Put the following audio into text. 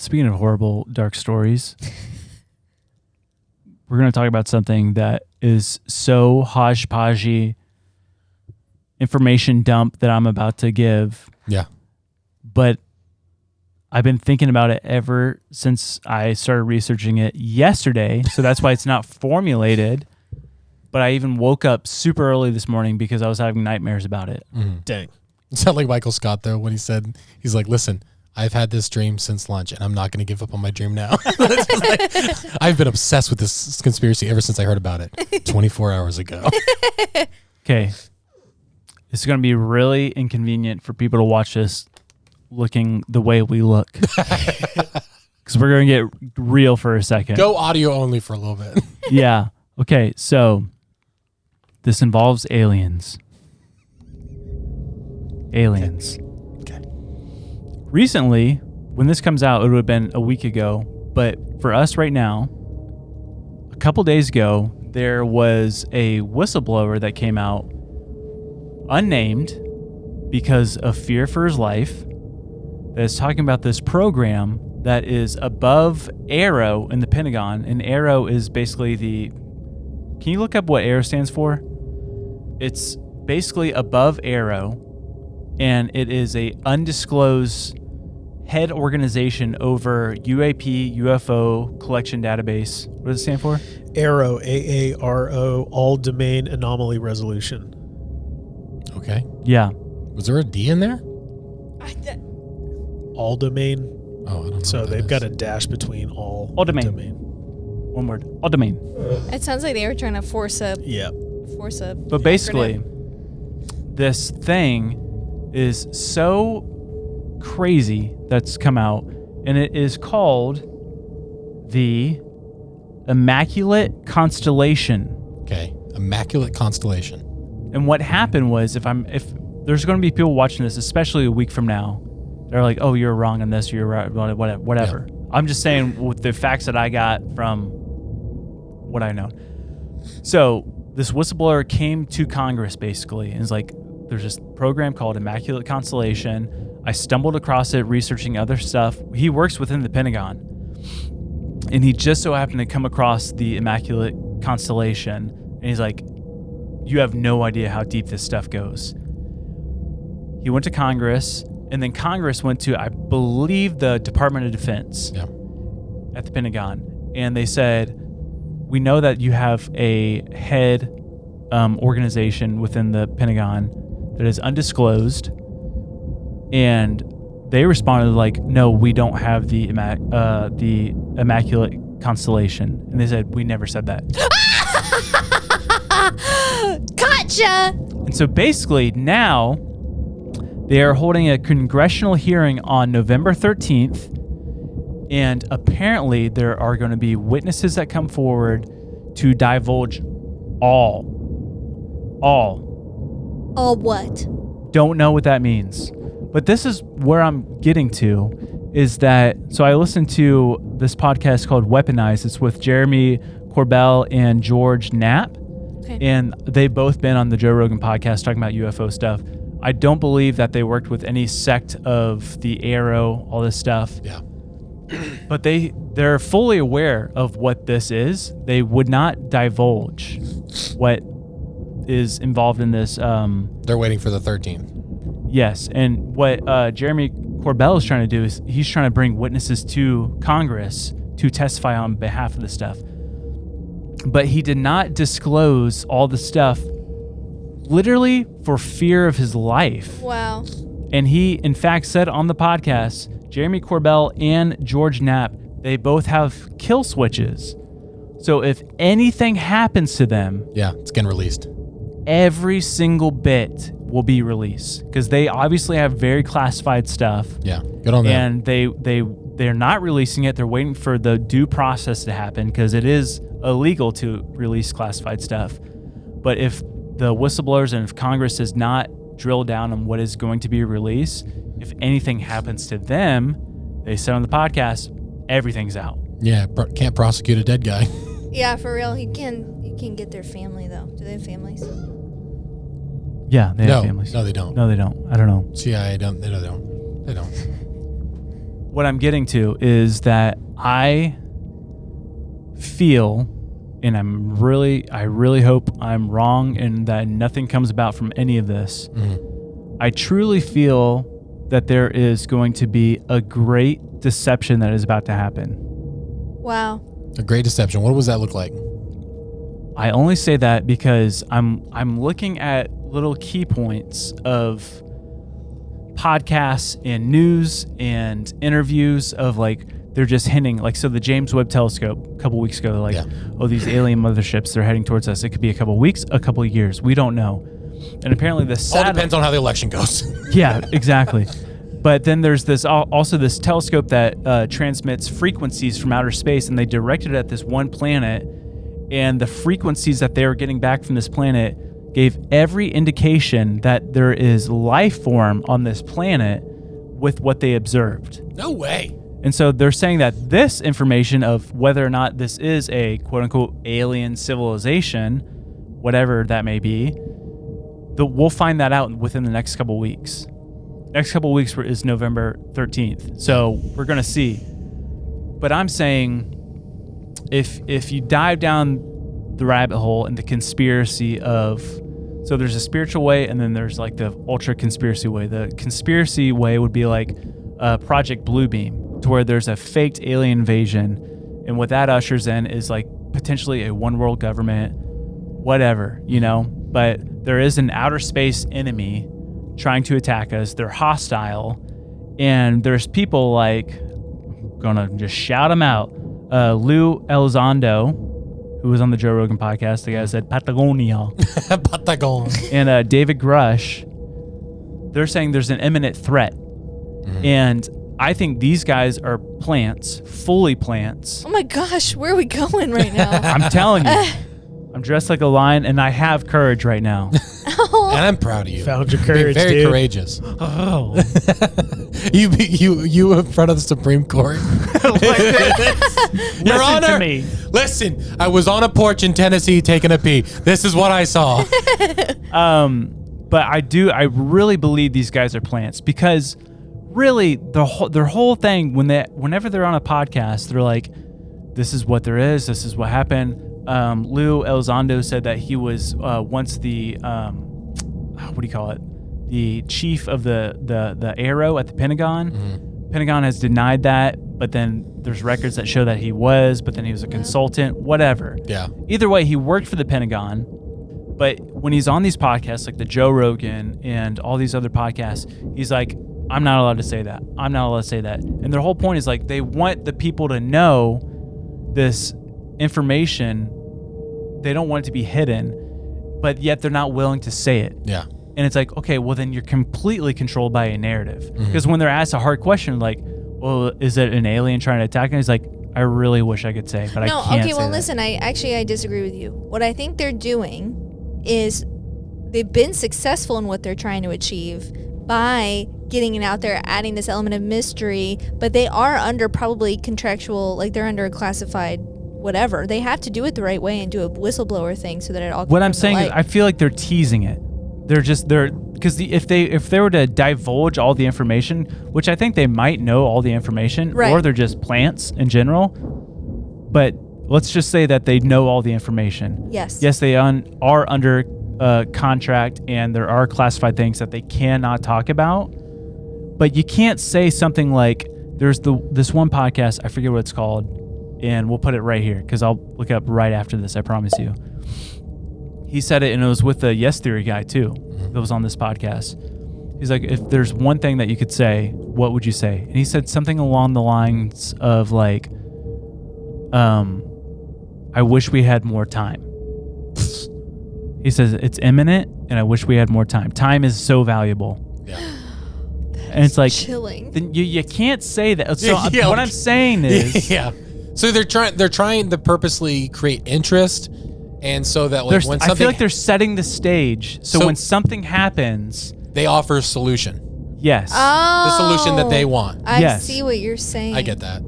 Speaking of horrible, dark stories, we're going to talk about something that is so hodgepodgey information dump that I'm about to give. Yeah. But I've been thinking about it ever since I started researching it yesterday. So that's why it's not formulated. But I even woke up super early this morning because I was having nightmares about it. Dang. It sounded like Michael Scott, though, when he said, he's like, listen, I've had this dream since lunch, and I'm not going to give up on my dream now. I've been obsessed with this conspiracy ever since I heard about it 24 hours ago. Okay. This is going to be really inconvenient for people to watch this looking the way we look. Because we're going to get real for a second. Go audio only for a little bit. Yeah. Okay, so this involves aliens. Aliens. Okay. Recently, when this comes out, it would have been a week ago. But for us right now, a couple days ago, there was a whistleblower that came out, unnamed, because of fear for his life, that is talking about this program that is above Arrow in the Pentagon. And Arrow is basically the... Can you look up what Arrow stands for? It's basically above Arrow, and it is a undisclosed head organization over UAP, UFO collection database. What does it stand for? AARO, AARO, All Domain Anomaly Resolution. Okay. Yeah. Was there a D in there? All Domain. Oh, I don't know. So they've got a dash between all. All domain. One word. All domain. It sounds like they were trying to force a. Yeah. But basically, this thing is so crazy that's come out, and it is called the Immaculate Constellation. Okay. Immaculate Constellation. And what happened was, if there's going to be people watching this, especially a week from now, they're like, "Oh, you're wrong on this. You're right. Whatever." Yeah. I'm just saying with the facts that I got from what I know. So this whistleblower came to Congress basically and is like, there's this program called Immaculate Constellation. I stumbled across it researching other stuff. He works within the Pentagon. And he just so happened to come across the Immaculate Constellation. And he's like, you have no idea how deep this stuff goes. He went to Congress, and then Congress went to, I believe, the Department of Defense at the Pentagon. And they said, we know that you have a head organization within the Pentagon that is undisclosed. And they responded like, no, we don't have the Immaculate Constellation. And they said, we never said that. Gotcha! And so basically now they are holding a congressional hearing on November 13th. And apparently there are going to be witnesses that come forward to divulge all what? Don't know what that means. But this is where I'm getting to, is that, so I listened to this podcast called Weaponized. It's with Jeremy Corbell and George Knapp. Okay. And they've both been on the Joe Rogan podcast talking about UFO stuff. I don't believe that they worked with any sect of the Arrow, all this stuff. Yeah. But they're fully aware of what this is. They would not divulge what is involved in this. They're waiting for the 13th. Yes, and what Jeremy Corbell is trying to do is he's trying to bring witnesses to Congress to testify on behalf of the stuff. But he did not disclose all the stuff literally for fear of his life. Wow. And he, in fact, said on the podcast, Jeremy Corbell and George Knapp, they both have kill switches. So if anything happens to them... Yeah, it's getting released. Every single bit will be released. Because they obviously have very classified stuff. Yeah, good on them. And they're not releasing it. They're waiting for the due process to happen because it is illegal to release classified stuff. But if the whistleblowers and if Congress does not drill down on what is going to be released, if anything happens to them, they said on the podcast, everything's out. Yeah, can't prosecute a dead guy. Yeah, for real. He can get their family though. Do they have families? Yeah, they have families. No, they don't. No, they don't. I don't know. CIA don't. They don't. what I'm getting to is that I feel, and I really hope I'm wrong and that nothing comes about from any of this. Mm-hmm. I truly feel that there is going to be a great deception that is about to happen. Wow. A great deception. What does that look like? I only say that because I'm looking at little key points of podcasts and news and interviews of like, they're just hinting, like, so the James Webb Telescope a couple weeks ago, like, oh, these alien motherships, they're heading towards us. It could be a couple weeks, a couple years. We don't know. And apparently All depends on how the election goes. Yeah, exactly. But then there's this also this telescope that transmits frequencies from outer space, and they directed it at this one planet, and the frequencies that they were getting back from this planet gave every indication that there is life form on this planet with what they observed. No way. And so they're saying that this information of whether or not this is a quote-unquote alien civilization, whatever that may be, we'll find that out within the next couple weeks. Next couple weeks is November 13th. So we're going to see. But I'm saying if you dive down the rabbit hole in the conspiracy of... So there's a spiritual way, and then there's like the ultra conspiracy way. The conspiracy way would be like Project Bluebeam, to where there's a faked alien invasion, and what that ushers in is like potentially a one world government, whatever, you know. But there is an outer space enemy trying to attack us. They're hostile, and there's people like, I'm gonna just shout them out. Lou Elizondo, who was on the Joe Rogan podcast, the guy said Patagonia. Patagon. And David Grush, they're saying there's an imminent threat. Mm-hmm. And I think these guys are plants, fully plants. Oh my gosh, where are we going right now? I'm telling you. I'm dressed like a lion, and I have courage right now. And I'm proud of you. Found your courage, Very dude. courageous. Oh. You in front of the Supreme Court. Your Listen Honor, to me. listen. I was on a porch in Tennessee taking a pee. This is what I saw. But I really believe these guys are plants, because really their whole thing, whenever they're on a podcast, they're like, this is what there is, this is what happened. Lou Elizondo said that he was once the what do you call it? The chief of the Arrow at the Pentagon. Mm-hmm. Pentagon has denied that, but then there's records that show that he was, but then he was a consultant, whatever. Yeah. Either way, he worked for the Pentagon, but when he's on these podcasts, like the Joe Rogan and all these other podcasts, he's like, I'm not allowed to say that. I'm not allowed to say that. And their whole point is like, they want the people to know this information. They don't want it to be hidden, but yet they're not willing to say it. Yeah. And it's like, okay, well then you're completely controlled by a narrative. Because when they're asked a hard question, like, well, is it an alien trying to attack? And he's like, I really wish I could say, but I can't say okay, well, that. listen, I disagree with you. What I think they're doing is they've been successful in what they're trying to achieve by getting it out there, adding this element of mystery, but they are under probably contractual, like they're under a classified whatever. They have to do it the right way and do a whistleblower thing so that it all can What I'm come to saying is, light. I feel like they're teasing it. Because if they were to divulge all the information, which I think they might know all the information, Right. or they're just plants in general, but let's just say that they know all the information. Yes. Yes, they are under contract, and there are classified things that they cannot talk about. But you can't say something like, there's this one podcast, I forget what it's called, and we'll put it right here because I'll look it up right after this, I promise you. He said it, and it was with the Yes Theory guy too that was on this podcast. He's like, if there's one thing that you could say, what would you say? And he said something along the lines of like, I wish we had more time. He says, it's imminent, and I wish we had more time. Time is so valuable. Yeah. And it's like, chilling. then you can't say that. So Yeah, what like- I'm saying is, Yeah. So they're trying to purposely create interest, and so that like when I something feel like they're setting the stage. So So- when something happens, they offer a solution, yes. the solution that they want. I Yes. see what you're saying. I get that.